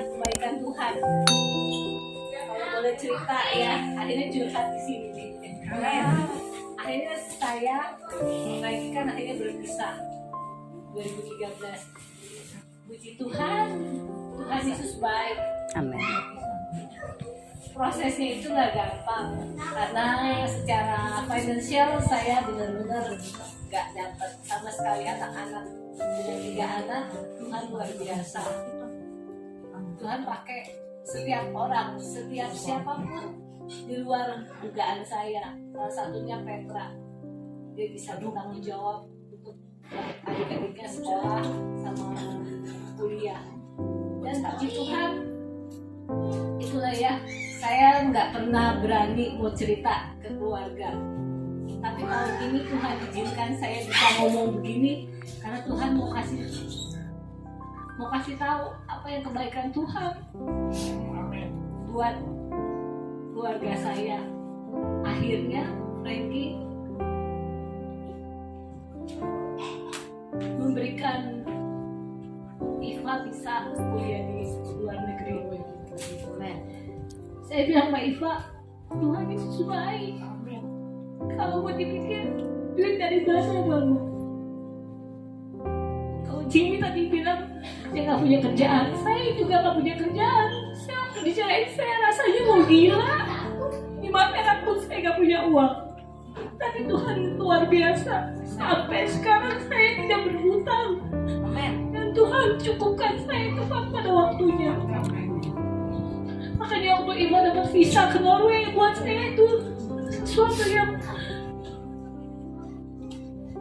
melihat kebaikan Tuhan. Kalau boleh cerita ya, akhirnya curhat di sini nih. Akhirnya saya membagikan akhirnya berpisah 2013. Puji Tuhan, Tuhan Yesus baik. Amin. Prosesnya itu nggak gampang karena secara finansial saya benar-benar nggak dapat sama sekali. Anak-anak punya 3 anak, Tuhan luar biasa. Tuhan pakai setiap orang, setiap siapapun di luar dugaan saya. Salah satunya Petra, dia bisa bertanggung jawab untuk adik-adiknya sekolah sama kuliah. Dan puji Tuhan, itulah ya, saya nggak pernah berani mau cerita ke keluarga. Tapi tahun ini Tuhan izinkan saya bisa ngomong begini karena Tuhan mau kasih tahu apa yang kebaikan Tuhan buat keluarga saya. Akhirnya Frankie memberikan Iva bisa kuliah di luar negeri. Saya bilang sama Iva, Tuhan Yesus baik. Kalau mau dipikir, duit dari mana Mama? Kalau Jimmy tadi bilang saya nggak punya kerjaan, saya juga nggak punya kerjaan. Saya dicerain, saya rasanya mau gila. Di mana pun saya nggak punya uang. Tapi Tuhan luar biasa. Sampai sekarang saya tidak berhutang. Dan Tuhan cukupkan saya tepat pada waktunya. Makanya waktu Iva dapat visa ke Norway, buat saya itu sesuatu yang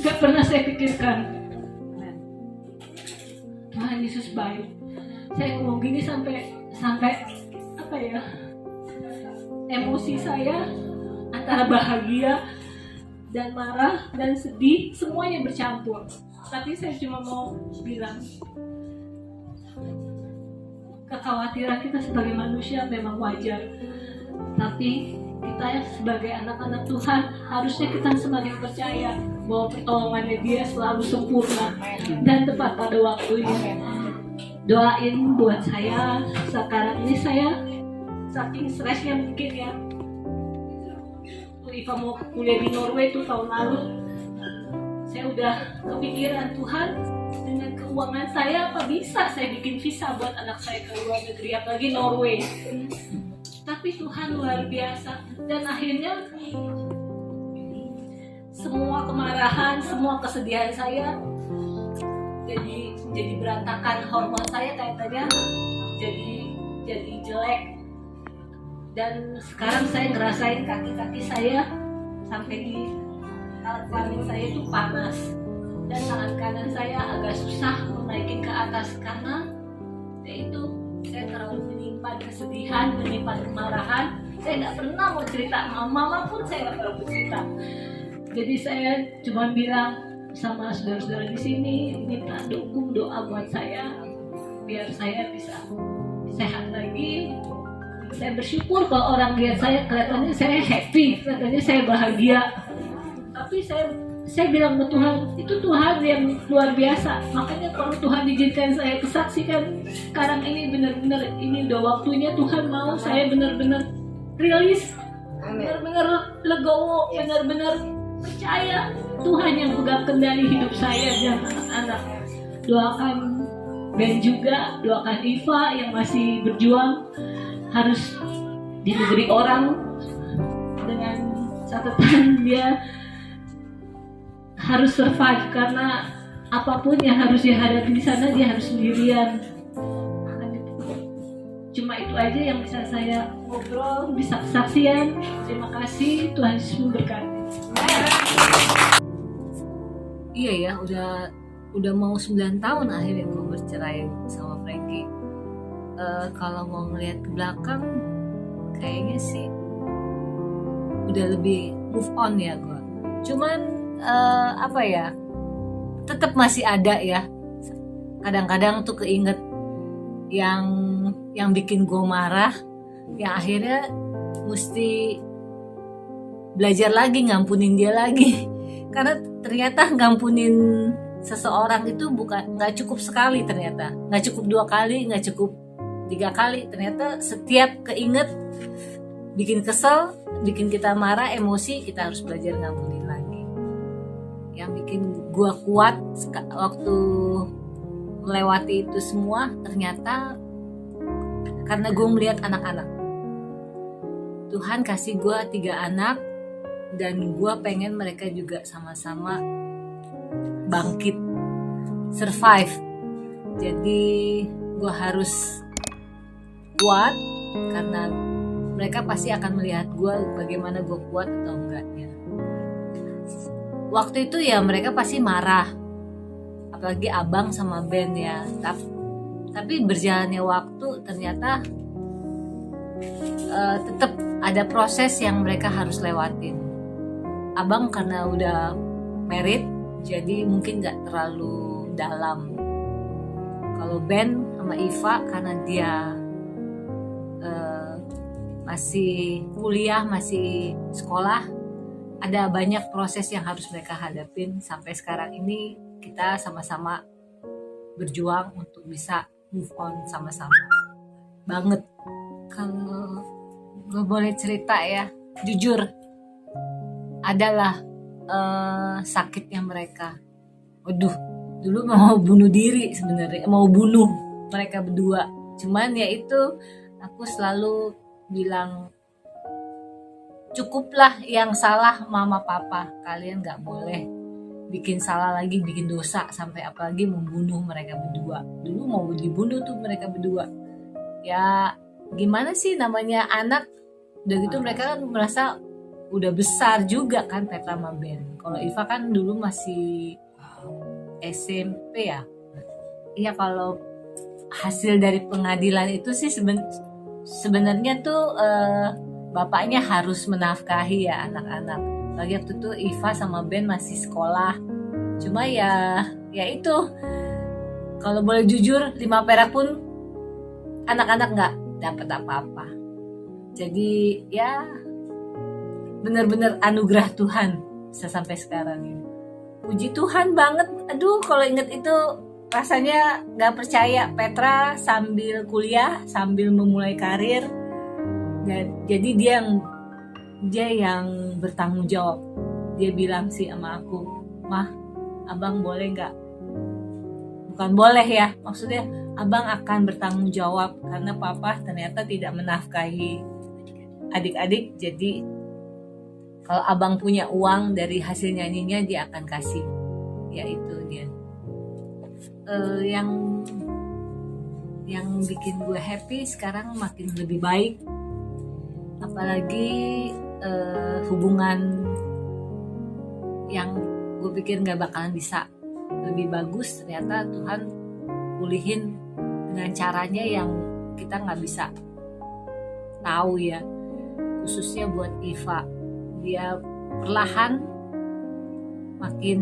gak pernah saya pikirkan. Tuhan Yesus baik. Saya ngomong gini sampai apa ya? Emosi saya antara bahagia dan marah dan sedih semuanya bercampur. Tapi saya cuma mau bilang, kekhawatiran kita sebagai manusia memang wajar. Tapi kita sebagai anak-anak Tuhan harusnya kita semakin percaya bahwa pertolongannya Dia selalu sempurna dan tepat pada waktunya. Doain buat saya. Sekarang ini saya saking stresnya mungkin ya. Iva mau kuliah di Norway itu tahun lalu, saya udah kepikiran, Tuhan dengan keuangan saya apa bisa saya bikin visa buat anak saya ke luar negeri, apalagi Norway. Tapi Tuhan luar biasa. Dan akhirnya semua kemarahan, semua kesedihan saya jadi berantakan. Hormon saya kayaknya jadi jelek. Dan sekarang saya ngerasain kaki-kaki saya sampai di alat kelamin saya itu panas. Dan tangan kanan saya agak susah menaikin ke atas karena yaitu saya terlalu menyimpan kesedihan, menyimpan kemarahan. Saya nggak pernah mau cerita, mama pun saya nggak pernah cerita. Jadi saya cuma bilang sama saudara-saudara di sini, minta dukung doa buat saya biar saya bisa sehat lagi. Saya bersyukur kalau orang lihat saya kelihatannya saya happy, kelihatannya saya bahagia. Tapi saya bilang ke Tuhan, itu Tuhan yang luar biasa. Makanya kalau Tuhan izinkan saya kesaksikan sekarang ini benar-benar ini udah waktunya Tuhan mau saya benar-benar rilis, benar-benar legowo, benar-benar percaya Tuhan yang pegang kendali hidup saya dan anak-anak. Doakan Ben juga, doakan Iva yang masih berjuang harus di negeri orang dengan catatan dia harus survive karena apapun yang harus dia hadapi di sana dia harus sendirian. Cuma itu aja yang bisa saya ngobrol, bisa kesaksian. Terima kasih, Tuhan Yesus memberkati. Iya ya, udah mau 9 tahun akhirnya gue bercerai sama Frankie. Kalau mau ngelihat ke belakang, kayaknya sih udah lebih move on ya gue. Cuman apa ya, tetap masih ada ya. Kadang-kadang tuh keinget yang bikin gue marah, yang akhirnya mesti belajar lagi ngampunin dia lagi. Karena ternyata ngampunin seseorang itu nggak cukup sekali, ternyata nggak cukup 2 kali, nggak cukup 3 kali. Ternyata setiap keinget bikin kesel, bikin kita marah, emosi, kita harus belajar ngampunin lagi. Yang bikin gue kuat waktu melewati itu semua, ternyata karena gue melihat anak-anak. Tuhan kasih gue 3 anak, dan gue pengen mereka juga sama-sama bangkit, survive. Jadi gue harus kuat, karena mereka pasti akan melihat gue bagaimana gue kuat atau enggaknya. Waktu itu ya mereka pasti marah, apalagi abang sama Ben ya. Tapi berjalannya waktu ternyata tetap ada proses yang mereka harus lewatin. Abang karena udah married, jadi mungkin gak terlalu dalam. Kalau Ben sama Iva karena dia masih kuliah, masih sekolah, ada banyak proses yang harus mereka hadapin. Sampai sekarang ini kita sama-sama berjuang untuk bisa move on sama-sama banget. Kalau gue boleh cerita ya, jujur adalah sakitnya mereka. Waduh, dulu mau bunuh diri sebenarnya, mau bunuh mereka berdua. Cuman ya itu, aku selalu bilang cukuplah yang salah mama papa, kalian gak boleh bikin salah lagi, bikin dosa sampai apalagi membunuh mereka berdua. Dulu mau dibunuh tuh mereka berdua. Ya gimana sih, namanya anak, udah gitu mereka kan merasa udah besar juga kan, Petra sama Ben. Kalau Iva kan dulu masih SMP ya. Iya, kalau hasil dari pengadilan itu sih sebenarnya tuh bapaknya harus menafkahi ya anak-anak. Lagi waktu itu Iva sama Ben masih sekolah. Cuma ya itu, kalau boleh jujur, 5 perak pun anak-anak nggak dapat apa-apa. Jadi ya benar-benar anugerah Tuhan bisa sampai sekarang ini. Puji Tuhan banget. Aduh, kalau inget itu rasanya gak percaya. Petra sambil kuliah, sambil memulai karir, dan jadi dia yang bertanggung jawab. Dia bilang sih sama aku, "Mah, abang boleh gak?" Bukan boleh ya, maksudnya abang akan bertanggung jawab karena papa ternyata tidak menafkahi adik-adik. Jadi kalau abang punya uang dari hasil nyanyinya, dia akan kasih. Ya itu dia. Yang bikin gue happy sekarang makin lebih baik. Apalagi hubungan yang gue pikir gak bakalan bisa lebih bagus, ternyata Tuhan pulihin dengan caranya yang kita gak bisa tahu ya. Khususnya buat Iva, dia perlahan makin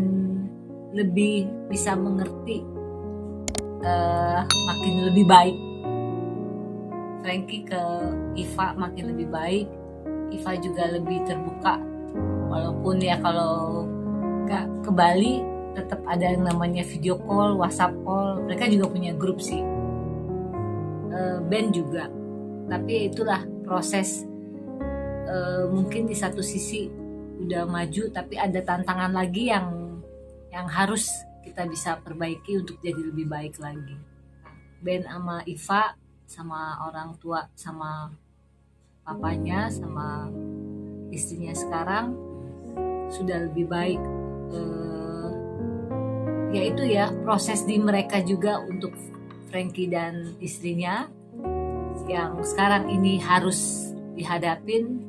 lebih bisa mengerti, makin lebih baik. Frankie ke Iva makin lebih baik, Iva juga lebih terbuka. Walaupun ya kalau gak ke Bali tetap ada yang namanya video call, WhatsApp call. Mereka juga punya grup sih, Ben juga. Tapi itulah proses. Mungkin di satu sisi udah maju, tapi ada tantangan lagi yang harus kita bisa perbaiki untuk jadi lebih baik lagi. Ben sama Iva, sama orang tua, sama papanya, sama istrinya sekarang sudah lebih baik. Ya itu ya, proses di mereka juga untuk Frankie dan istrinya yang sekarang ini harus dihadapin,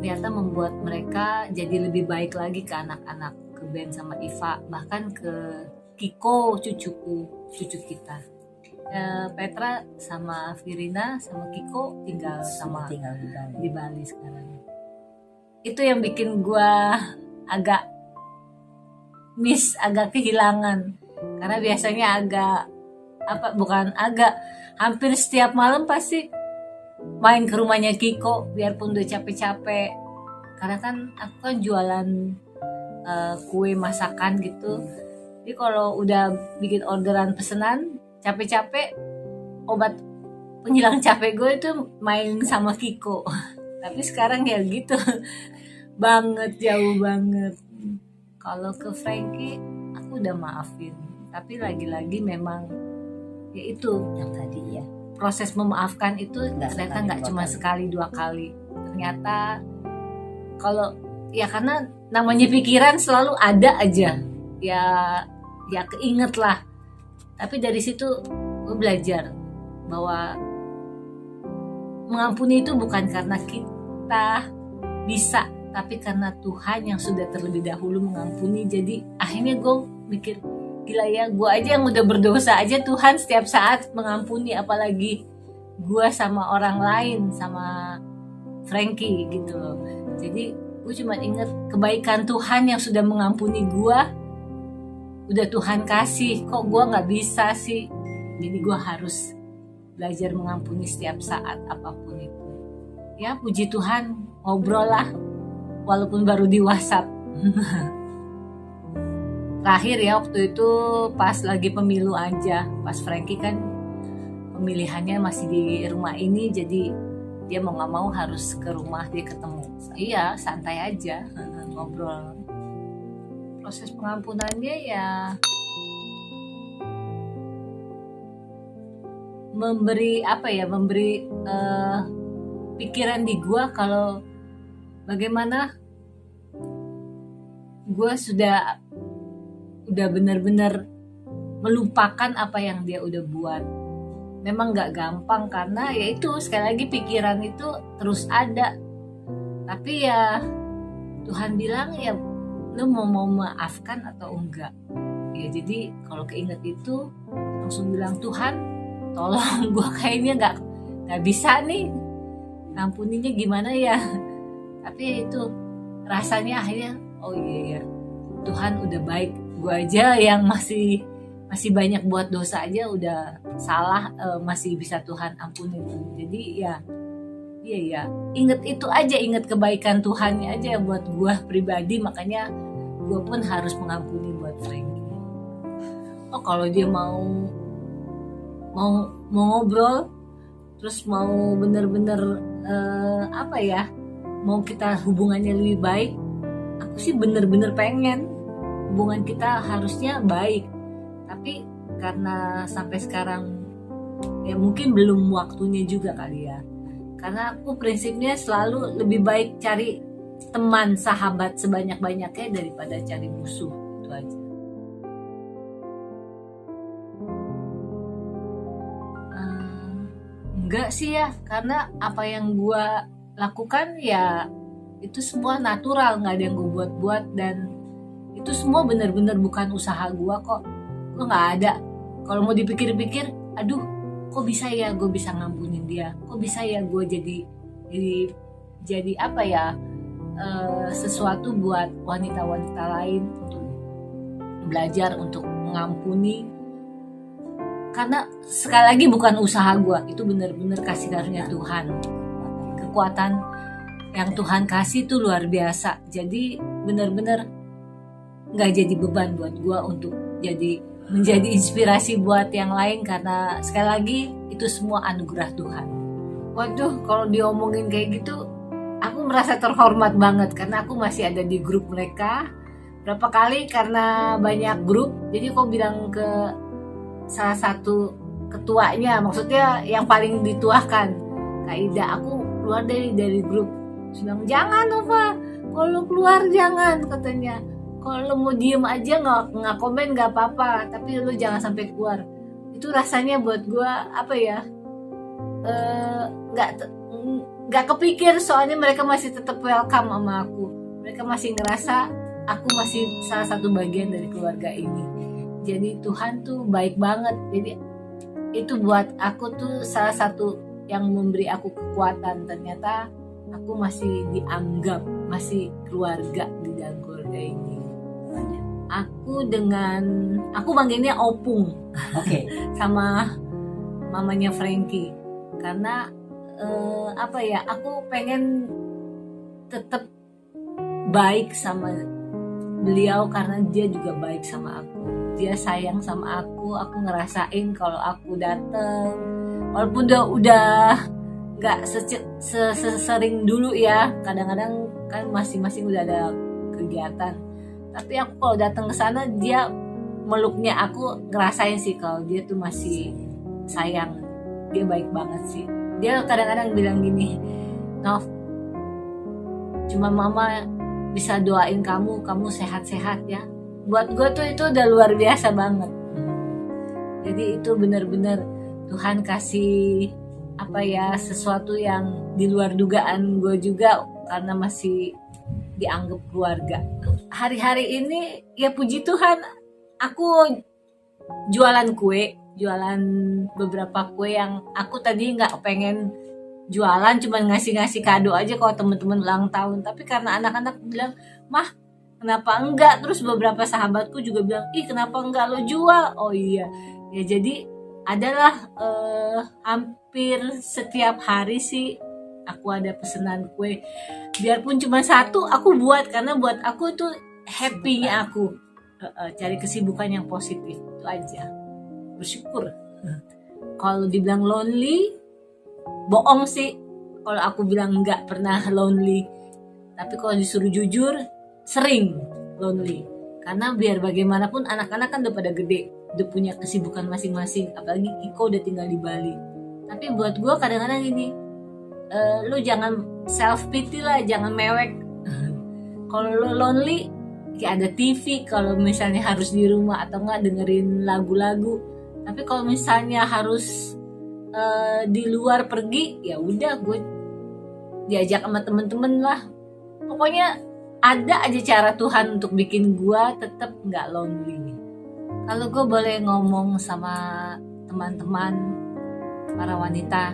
ternyata membuat mereka jadi lebih baik lagi ke anak-anak, ke Ben sama Iva, bahkan ke Kiko, cucu kita. Petra sama Virina sama Kiko tinggal di Bali sekarang. Itu yang bikin gue agak agak kehilangan, karena biasanya hampir setiap malam pasti main ke rumahnya Kiko, biarpun udah capek-capek. Karena kan aku kan jualan kue masakan gitu. Jadi kalau udah bikin orderan pesanan, capek-capek, obat penghilang capek gue itu main sama Kiko. Tapi sekarang ya gitu banget, jauh banget. Kalau ke Frankie aku udah maafin, tapi lagi-lagi memang ya itu yang tadi ya. proses memaafkan itu Nggak ternyata sekali, nggak dua cuma kali. sekali 2 kali. Ternyata kalau ya karena namanya pikiran selalu ada aja, ya keinget lah. Tapi dari situ gue belajar bahwa mengampuni itu bukan karena kita bisa, tapi karena Tuhan yang sudah terlebih dahulu mengampuni. Jadi akhirnya gue mikir, gila ya, gue aja yang udah berdosa aja Tuhan setiap saat mengampuni, apalagi gue sama orang lain, sama Frankie gitu loh. Jadi gue cuma inget kebaikan Tuhan yang sudah mengampuni gue, udah Tuhan kasih, kok gue nggak bisa sih. Jadi gue harus belajar mengampuni setiap saat apapun itu. Ya puji Tuhan, ngobrol lah walaupun baru di WhatsApp. Terakhir ya waktu itu pas lagi pemilu aja, pas Frankie kan pemilihannya masih di rumah ini, jadi dia mau nggak mau harus ke rumah dia ketemu. Iya, santai aja ngobrol. Proses pengampunannya ya memberi pikiran di gua kalau bagaimana gua sudah benar-benar melupakan apa yang dia udah buat. Memang nggak gampang karena ya itu sekali lagi pikiran itu terus ada. Tapi ya Tuhan bilang ya lu mau maafkan atau enggak. Ya jadi kalau keinget itu langsung bilang, Tuhan tolong gue kayaknya nggak bisa nih ngampuninya gimana ya. Tapi itu rasanya akhirnya oh iya ya, Tuhan udah baik. Gue aja yang masih banyak buat dosa aja udah salah, masih bisa Tuhan ampunin. Jadi ya iya, inget itu aja, inget kebaikan Tuhannya aja buat gue pribadi. Makanya gue pun harus mengampuni buat Frankie. Oh kalau dia mau ngobrol, terus mau bener-bener mau kita hubungannya lebih baik, aku sih bener-bener pengen hubungan kita harusnya baik. Tapi karena sampai sekarang ya mungkin belum waktunya juga kali ya. Karena aku prinsipnya selalu lebih baik cari teman, sahabat sebanyak-banyaknya daripada cari musuh. Itu aja. Enggak sih ya, karena apa yang gue lakukan ya itu semua natural, nggak ada yang gue buat-buat, dan itu semua benar-benar bukan usaha gue kok. Gue nggak ada. Kalau mau dipikir-pikir, aduh, kok bisa ya gue bisa ngampunin dia? Kok bisa ya gue jadi apa ya? Sesuatu buat wanita-wanita lain untuk belajar untuk mengampuni. Karena sekali lagi bukan usaha gue, itu benar-benar kasih karunia Tuhan. Kekuatan yang Tuhan kasih tuh luar biasa. Jadi benar-benar nggak jadi beban buat gue untuk menjadi inspirasi buat yang lain, karena sekali lagi itu semua anugerah Tuhan. Waduh, kalau diomongin kayak gitu, aku merasa terhormat banget karena aku masih ada di grup mereka. Berapa kali karena banyak grup, jadi aku bilang ke salah satu ketuanya, maksudnya yang paling dituakan, Kak Ida, aku keluar dari grup. Dia bilang, jangan Nova, kalau keluar jangan, katanya. Kalau mau diem aja nggak komen nggak apa-apa, tapi lu jangan sampai keluar. Itu rasanya buat gue apa ya, nggak kepikir, soalnya mereka masih tetap welcome sama aku. Mereka masih ngerasa aku masih salah satu bagian dari keluarga ini. Jadi Tuhan tuh baik banget. Jadi itu buat aku tuh salah satu yang memberi aku kekuatan. Ternyata aku masih dianggap masih keluarga di dalam keluarga ini. Aku manggilnya Opung. Oke. Sama mamanya Frankie. Karena aku pengen tetap baik sama beliau karena dia juga baik sama aku. Dia sayang sama aku ngerasain kalau aku dateng walaupun udah nggak sesering dulu ya, kadang-kadang kan masing-masing udah ada kegiatan, tapi aku kalau datang ke sana dia meluknya, aku ngerasain sih kalau dia tuh masih sayang, dia baik banget sih. Dia kadang-kadang bilang gini, Nov, cuma mama bisa doain kamu sehat-sehat ya. Buat gue tuh itu udah luar biasa banget. Jadi itu benar-benar Tuhan kasih sesuatu yang di luar dugaan gue juga, karena masih dianggap keluarga. Hari-hari ini ya puji Tuhan, aku jualan beberapa kue yang aku tadi nggak pengen jualan, cuman ngasih kado aja kalau temen-temen ulang tahun. Tapi karena anak-anak bilang, mah kenapa enggak, terus beberapa sahabatku juga bilang, ih kenapa enggak lo jual. Oh iya ya, jadi adalah hampir setiap hari sih aku ada pesanan kue, biarpun cuma satu aku buat, karena buat aku itu happy-nya aku. Cari kesibukan yang positif itu aja, bersyukur. Kalau dibilang lonely, bohong sih kalau aku bilang nggak pernah lonely. Tapi kalau disuruh jujur, sering lonely. Karena biar bagaimanapun anak-anak kan udah pada gede, udah punya kesibukan masing-masing. Apalagi Iko udah tinggal di Bali. Tapi buat gue kadang-kadang gini, lu jangan self pity lah, jangan mewek. Kalau lu lonely, kayak ada TV kalau misalnya harus di rumah, atau nggak dengerin lagu-lagu. Tapi kalau misalnya harus di luar pergi, ya udah gue diajak sama temen-temen lah. Pokoknya ada aja cara Tuhan untuk bikin gue tetap nggak lonely. Kalau gue boleh ngomong sama teman-teman para wanita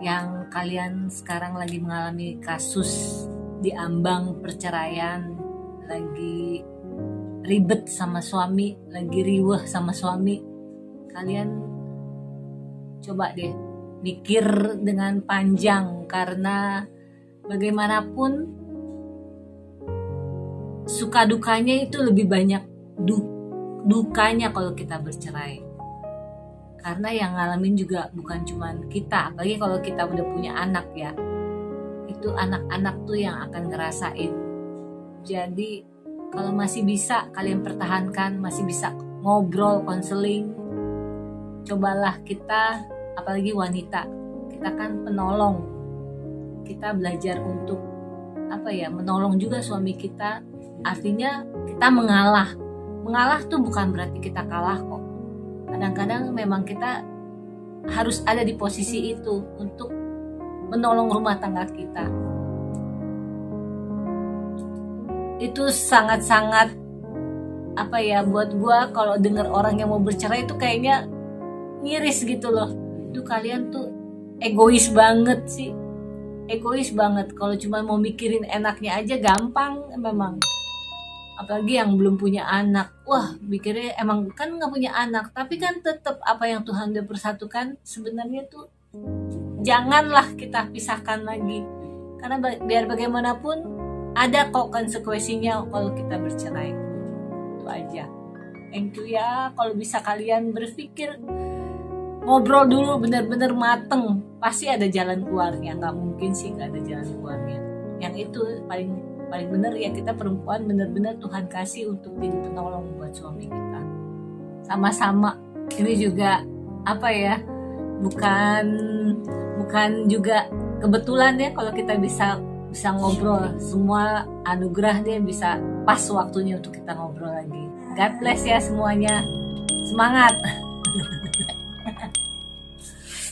yang kalian sekarang lagi mengalami kasus di ambang perceraian, lagi ribet sama suami, lagi riweh sama suami, kalian coba deh mikir dengan panjang, karena bagaimanapun suka dukanya itu lebih banyak dukanya kalau kita bercerai. Karena yang ngalamin juga bukan cuma kita, apalagi kalau kita udah punya anak ya, itu anak-anak tuh yang akan ngerasain. Jadi kalau masih bisa kalian pertahankan, masih bisa ngobrol, konseling, cobalah kita, apalagi wanita, kita kan penolong, kita belajar untuk menolong juga suami kita. Artinya kita mengalah tuh bukan berarti kita kalah kok. Kadang-kadang memang kita harus ada di posisi itu untuk menolong rumah tangga kita. Itu sangat-sangat buat gue kalau denger orang yang mau bercerai itu kayaknya miris gitu loh. Itu kalian tuh egois banget sih, egois banget. Kalau cuma mau mikirin enaknya aja gampang memang, apalagi yang belum punya anak. Wah, mikirnya emang kan nggak punya anak, tapi kan tetap apa yang Tuhan udah persatukan sebenarnya tuh janganlah kita pisahkan lagi, karena biar bagaimanapun ada kok konsekuensinya kalau kita bercerai. Itu aja. Thank you ya. Kalau bisa kalian berpikir, ngobrol dulu benar-benar mateng, pasti ada jalan keluarnya. Nggak mungkin sih nggak ada jalan keluarnya. Yang itu paling benar ya, kita perempuan benar-benar Tuhan kasih untuk jadi penolong buat suami kita. Sama-sama. Ini juga bukan juga kebetulan ya kalau kita bisa ngobrol. Semua anugerah dia bisa pas waktunya untuk kita ngobrol lagi. God bless ya semuanya. Semangat.